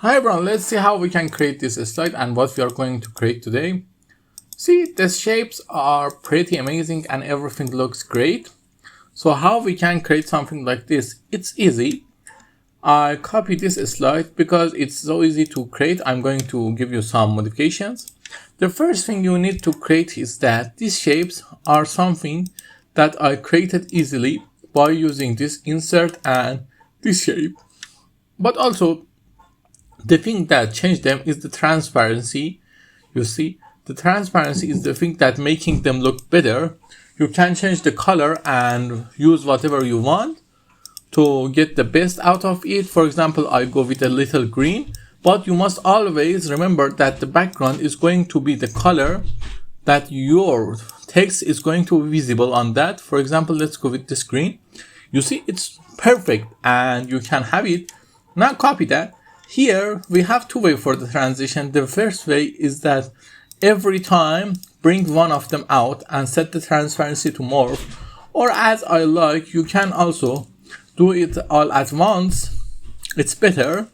Hi everyone, let's see how we can create this slide and what we are going to create today. See, the shapes are pretty amazing and everything looks great. So how we can create something like this? It's easy. I copy this slide because it's so easy to create. I'm going to give you some modifications. The first thing you need to create is that these shapes are something that I created easily by using this insert and this shape. But also, the thing that changed them is the transparency. You see, the transparency is the thing that making them look better. You can change the color and use whatever you want to get the best out of it. For example, I go with a little green, but you must always remember that the background is going to be the color that your text is going to be visible on that. For example, let's go with this green. You see, it's perfect and you can have it. Now copy that. Here we have two ways for the transition. The first way is that every time bring one of them out and set the transparency to morph, or as I like, you can also do it all at once. It's better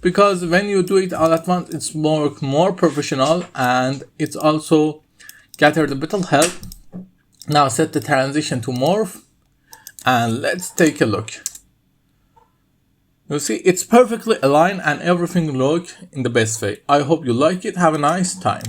because when you do it all at once, it's more professional and it's also gather the better help. Now set the transition to morph and let's take a look. You see, it's perfectly aligned and everything look in the best way. I hope you like it. Have a nice time.